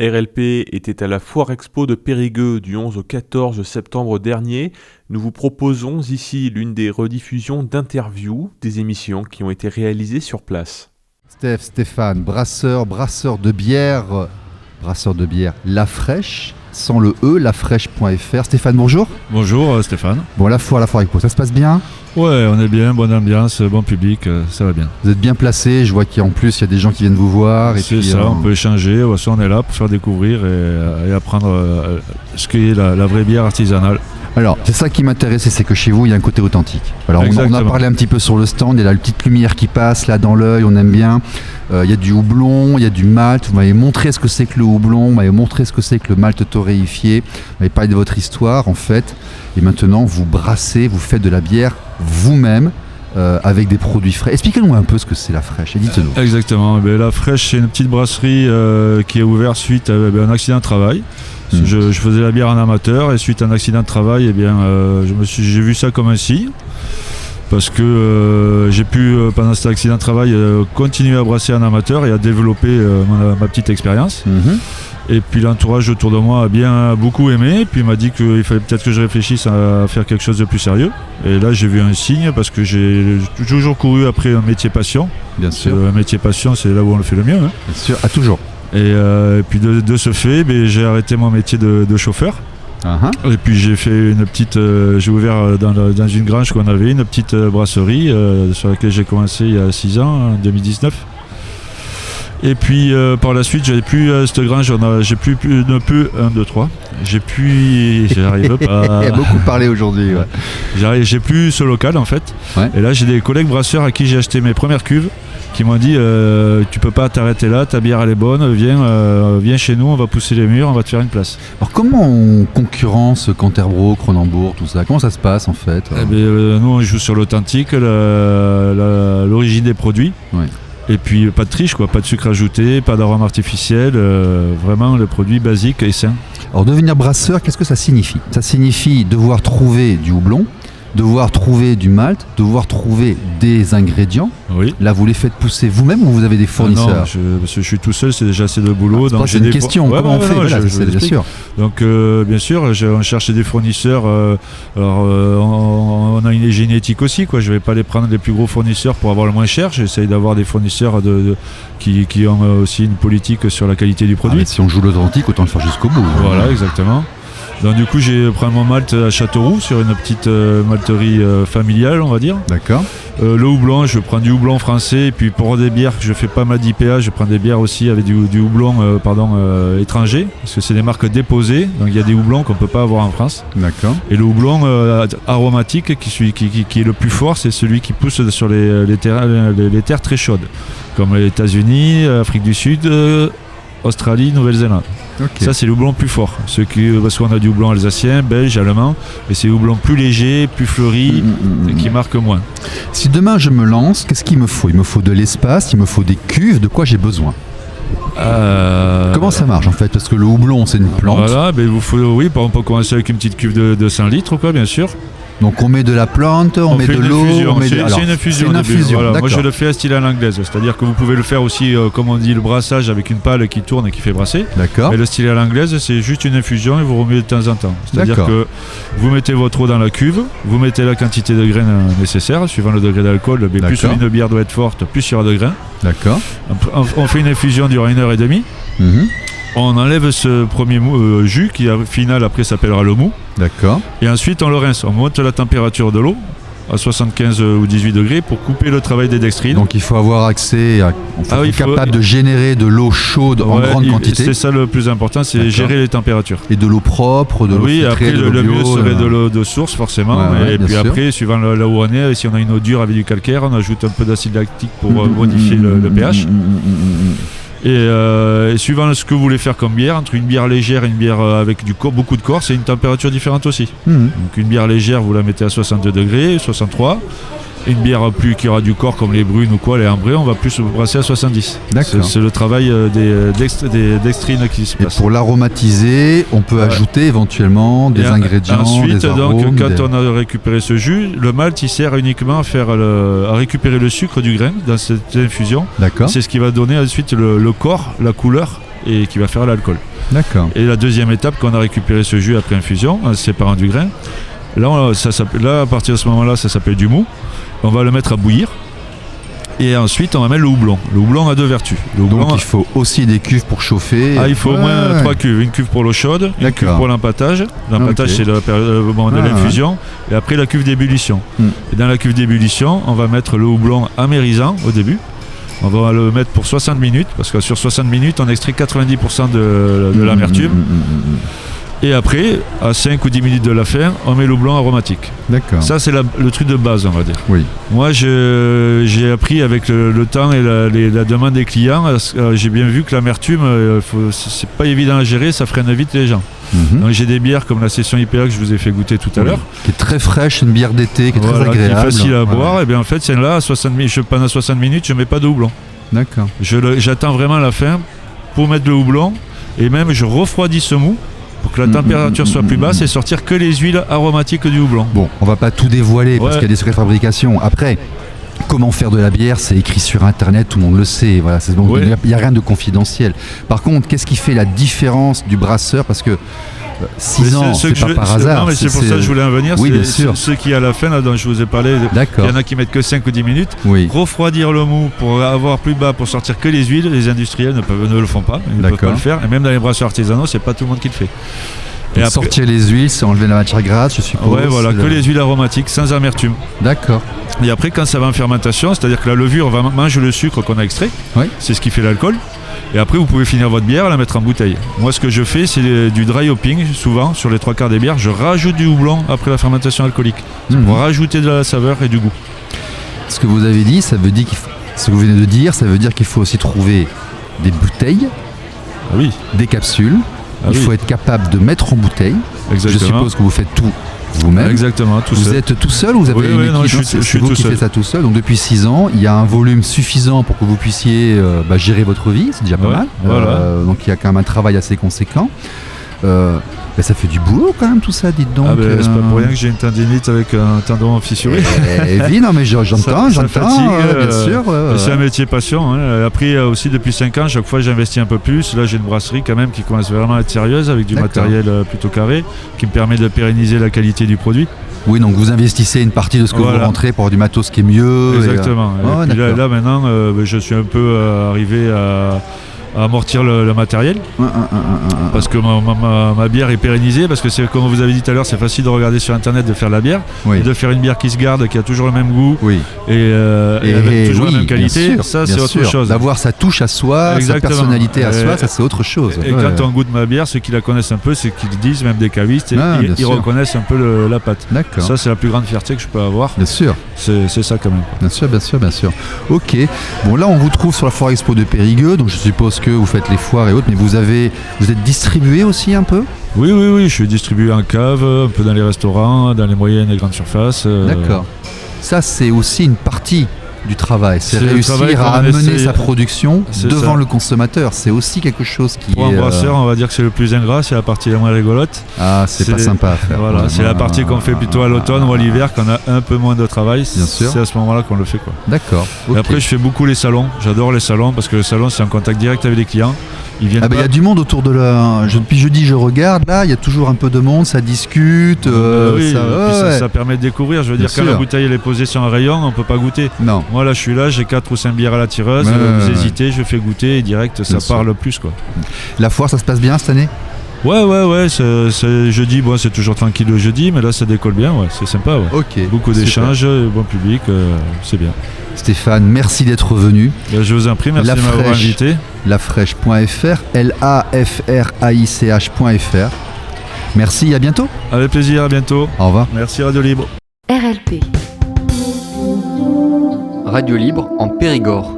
RLP était à la Foire Expo de Périgueux du 11 au 14 septembre dernier. Nous vous proposons ici l'une des rediffusions d'interviews des émissions qui ont été réalisées sur place. Stéphane, brasseur de bière La Fraîche, sans le E, lafraîche.fr. Stéphane, bonjour. Bonjour Stéphane. Bon, la Foire Expo, ça se passe bien ? Ouais, on est bien, bonne ambiance, bon public, ça va bien. Vous êtes bien placé, je vois qu'en plus il y a des gens qui viennent vous voir. C'est ça, on peut échanger, on est là pour faire découvrir et apprendre ce qu'est la vraie bière artisanale. Alors, c'est ça qui m'intéressait, c'est que chez vous, il y a un côté authentique. Alors, on a parlé un petit peu sur le stand, il y a la petite lumière qui passe là dans l'œil, on aime bien. Il y a du houblon, il y a du malt. Vous m'avez montré ce que c'est que le houblon, vous m'avez montré ce que c'est que le malt torréfié. Vous m'avez parlé de votre histoire, en fait. Et maintenant, vous brassez, vous faites de la bière vous-même. Avec des produits frais. Expliquez-nous un peu ce que c'est La Fraîche, et dites-nous. Exactement, La Fraîche, c'est une petite brasserie qui est ouverte suite à un accident de travail. Je faisais la bière en amateur et suite à un accident de travail, j'ai vu ça comme un signe. Parce que j'ai pu, pendant cet accident de travail, continuer à brasser en amateur et à développer ma petite expérience. Et puis l'entourage autour de moi a beaucoup aimé, et puis il m'a dit qu'il fallait peut-être que je réfléchisse à faire quelque chose de plus sérieux. Et là j'ai vu un signe, parce que j'ai toujours couru après un métier passion. Bien sûr. Un métier passion, c'est là où on le fait le mieux. Hein. Bien sûr, toujours. Et puis de ce fait, j'ai arrêté mon métier de chauffeur. Et puis j'ai fait j'ai ouvert dans une grange qu'on avait, une petite brasserie sur laquelle j'ai commencé il y a 6 ans, en 2019. Et puis par la suite, j'avais plus cette grange, j'ai plus 1, 2, 3. J'arrive pas. Il y a beaucoup parlé aujourd'hui. Ouais. J'ai plus ce local en fait. Ouais. Et là, j'ai des collègues brasseurs à qui j'ai acheté mes premières cuves qui m'ont dit tu peux pas t'arrêter là, ta bière elle est bonne, viens chez nous, on va pousser les murs, on va te faire une place. Alors comment on concurrence Canterbro, Cronenbourg, tout ça ? Comment ça se passe en fait ? Nous on joue sur l'authentique, l'origine des produits. Ouais. Et puis pas de triche, pas de sucre ajouté, pas d'arôme artificiel, vraiment le produit basique et sain. Alors devenir brasseur, qu'est-ce que ça signifie ? Ça signifie devoir trouver du houblon, devoir trouver du malt, devoir trouver des ingrédients. Oui. Là, vous les faites pousser vous-même ou vous avez des fournisseurs ? Non, parce que je suis tout seul, c'est déjà assez de boulot. Donc c'est une question, comment on fait ? Bien sûr. Donc, bien sûr, on cherche des fournisseurs. On a une génétique aussi, Je ne vais pas les prendre les plus gros fournisseurs pour avoir le moins cher. J'essaye d'avoir des fournisseurs qui ont aussi une politique sur la qualité du produit. Si on joue l'authentique, autant le faire jusqu'au bout. Voilà, exactement. Donc du coup j'ai pris mon malt à Châteauroux sur une petite malterie familiale, on va dire. D'accord. Le houblon, je prends du houblon français, et puis pour des bières, je fais pas mal d'IPA, je prends des bières aussi avec du houblon étranger, parce que c'est des marques déposées, donc il y a des houblons qu'on peut pas avoir en France. D'accord. Et le houblon aromatique qui est le plus fort, c'est celui qui pousse sur les terres très chaudes, comme les États-Unis, Afrique du Sud, Australie, Nouvelle-Zélande. Okay. Ça c'est le houblon plus fort, parce qu'on a du houblon alsacien, belge, allemand, et c'est le houblon plus léger, plus fleuri, qui marque moins. Si demain je me lance, qu'est-ce qu'il me faut ? Il me faut de l'espace, il me faut des cuves, de quoi j'ai besoin ? Comment ça marche en fait ? Parce que le houblon c'est une plante. Voilà, on peut commencer avec une petite cuve de 5 litres, bien sûr. Donc on met de la plante, on met de l'eau, c'est une infusion. Voilà. Moi je le fais à style à l'anglaise, c'est-à-dire que vous pouvez le faire aussi, comme on dit, le brassage avec une pale qui tourne et qui fait brasser. D'accord. Mais le style à l'anglaise, c'est juste une infusion et vous remettez de temps en temps. C'est-à-dire que vous mettez votre eau dans la cuve, vous mettez la quantité de graines nécessaire, suivant le degré d'alcool. Mais plus une bière doit être forte, plus il y aura de grains. D'accord. On fait une infusion durant 1h30. On enlève ce premier jus qui, au final, après s'appellera le mou. D'accord. Et ensuite, on le rince. On monte la température de l'eau à 75 ou 18 degrés pour couper le travail des dextrines. Donc il faut avoir accès à... Il faut être capable de générer de l'eau chaude en grande quantité. C'est ça le plus important, c'est gérer les températures. Et de l'eau propre, de l'eau filtrée, après de l'eau le bio, mieux serait de l'eau de source forcément. Et puis après, suivant là où on est, si on a une eau dure avec du calcaire, on ajoute un peu d'acide lactique pour modifier le pH. Et suivant ce que vous voulez faire comme bière, entre une bière légère et une bière avec beaucoup de corps, c'est une température différente aussi. Donc une bière légère, vous la mettez à 62 degrés, 63. Une bière qui aura du corps comme les brunes ou quoi, les ambrées, on va plus brasser à 70. D'accord. C'est le travail des dextrines qui se passe. Et pour l'aromatiser, on peut ajouter éventuellement des ingrédients, ensuite, des arômes. Donc, quand on a récupéré ce jus, le malt il sert uniquement à récupérer le sucre du grain dans cette infusion. D'accord. C'est ce qui va donner ensuite le corps, la couleur et qui va faire l'alcool. D'accord. Et la deuxième étape, quand on a récupéré ce jus après infusion, en se séparant du grain, là, à partir de ce moment-là, ça s'appelle du mou. On va le mettre à bouillir. Et ensuite, on va mettre le houblon. Le houblon a deux vertus. Donc il faut aussi des cuves pour chauffer. Il faut au moins 3 cuves. Une cuve pour l'eau chaude, une cuve pour l'empâtage. L'empâtage, c'est le moment de l'infusion. Et après, la cuve d'ébullition. Et dans la cuve d'ébullition, on va mettre le houblon amérisant au début. On va le mettre pour 60 minutes, parce que sur 60 minutes, on extrait 90% de l'amertume. Et après, à 5 ou 10 minutes de la fin, on met le houblon aromatique. D'accord. Ça, c'est le truc de base, on va dire. Oui. Moi, j'ai appris avec le temps et la demande des clients, j'ai bien vu que l'amertume, c'est pas évident à gérer, ça freine vite les gens. Donc j'ai des bières comme la session IPA que je vous ai fait goûter tout à l'heure. Qui est très fraîche, une bière d'été, qui est très agréable. Qui est facile à boire. Et bien en fait, celle-là, pendant 60 minutes, je ne mets pas de houblon. D'accord. J'attends vraiment la fin pour mettre le houblon. Et même, je refroidis ce mou pour que la température soit plus basse et sortir que les huiles aromatiques du houblon. Bon, on va pas tout dévoiler parce qu'il y a des secrets de fabrication. Après, comment faire de la bière, c'est écrit sur internet, tout le monde le sait. Voilà, il n'y a rien de confidentiel. Par contre, qu'est-ce qui fait la différence du brasseur? Parce que 6 ans, c'est pas par hasard. Non, mais c'est pour ça que je voulais en venir. Oui, bien sûr. Ceux qui à la fin, là, dont je vous ai parlé, il y en a qui mettent que 5 ou 10 minutes. Oui. Refroidir le mou pour avoir plus bas, pour sortir que les huiles. Les industriels ne le font pas. Ils ne peuvent pas le faire. Et même dans les brasseurs artisanaux, c'est pas tout le monde qui le fait. Et après, sortir les huiles, c'est enlever la matière grasse, je suppose. Ouais, voilà, que les huiles aromatiques, sans amertume. D'accord. Et après, quand ça va en fermentation, c'est-à-dire que la levure va manger le sucre qu'on a extrait. Oui. C'est ce qui fait l'alcool. Et après, vous pouvez finir votre bière et la mettre en bouteille. Moi, ce que je fais, c'est du dry hopping. Souvent, sur les 3/4 des bières, je rajoute du houblon après la fermentation alcoolique. Pour rajouter de la saveur et du goût. Ce que vous avez dit, ça veut dire ce que vous venez de dire, ça veut dire qu'il faut aussi trouver des bouteilles, des capsules. Il faut être capable de mettre en bouteille. Exactement. Je suppose que vous faites tout vous-même. Exactement, tout seul. Vous êtes tout seul ou vous avez une équipe? Non, je suis vous tout qui seul. faites ça tout seul. Donc depuis 6 ans, il y a un volume suffisant pour que vous puissiez gérer votre vie. C'est déjà pas mal. Voilà. Donc il y a quand même un travail assez conséquent. Ça fait du boulot quand même tout ça, dites donc. C'est pas pour rien que j'ai une tendinite avec un tendon fissuré. Oui, non mais j'entends, ça fatigue, bien sûr. C'est un métier passion. Après aussi depuis 5 ans, chaque fois j'investis un peu plus. Là j'ai une brasserie quand même qui commence vraiment à être sérieuse avec du matériel plutôt carré qui me permet de pérenniser la qualité du produit. Oui, donc vous investissez une partie de ce que vous rentrez pour avoir du matos qui est mieux. Exactement. Et puis là maintenant, je suis un peu arrivé à amortir le matériel parce que ma bière est pérennisée, parce que c'est comme vous avez dit tout à l'heure, c'est facile de regarder sur internet de faire la bière et de faire une bière qui se garde, qui a toujours le même goût et avec toujours la même qualité. Sûr, ça c'est autre chose. D'avoir sa touche à soi, sa personnalité à soi, ça c'est autre chose. Et quand on goûte ma bière, ceux qui la connaissent un peu, c'est qu'ils disent, même des cavistes, ils reconnaissent un peu la pâte. Ça c'est la plus grande fierté que je peux avoir. Bien sûr. C'est ça quand même. Bien sûr. Ok. Bon, là on vous trouve sur la Foire Expo de Périgueux, donc je suppose que vous faites les foires et autres, mais vous êtes distribué aussi un peu? Oui, je suis distribué en cave, un peu dans les restaurants, dans les moyennes et grandes surfaces. D'accord. Ça, c'est aussi une partie du travail. C'est réussir à amener sa production devant le consommateur. C'est aussi quelque chose qui pour un brasseur, on va dire que c'est le plus ingrat, c'est la partie la moins rigolote. Ah, c'est pas sympa à faire. Voilà, c'est la partie qu'on fait plutôt à l'automne ou à l'hiver, quand on a un peu moins de travail. Bien sûr. C'est à ce moment-là qu'on le fait, quoi. D'accord. Okay. Et après, je fais beaucoup les salons. J'adore les salons parce que le salon, c'est en contact direct avec les clients. Il y a du monde autour de depuis jeudi, je regarde, là, il y a toujours un peu de monde, ça discute. Ça permet de découvrir. Je veux dire, quand la bouteille elle est posée sur un rayon, on peut pas goûter. Non. Moi, là, je suis là, j'ai 4 ou 5 bières à la tireuse. Vous hésitez, je fais goûter et direct, ça parle plus, quoi. La foire, ça se passe bien cette année? Ouais, c'est jeudi, c'est toujours tranquille le jeudi, mais là ça décolle bien, c'est sympa. Ok. Beaucoup d'échanges, bon public, c'est bien. Stéphane, merci d'être venu. Je vous en prie, merci de m'avoir invité. Lafraiche.fr, LAFRAICH.fr. Merci, à bientôt. Avec plaisir, à bientôt. Au revoir. Merci Radio Libre. RLP. Radio Libre en Périgord.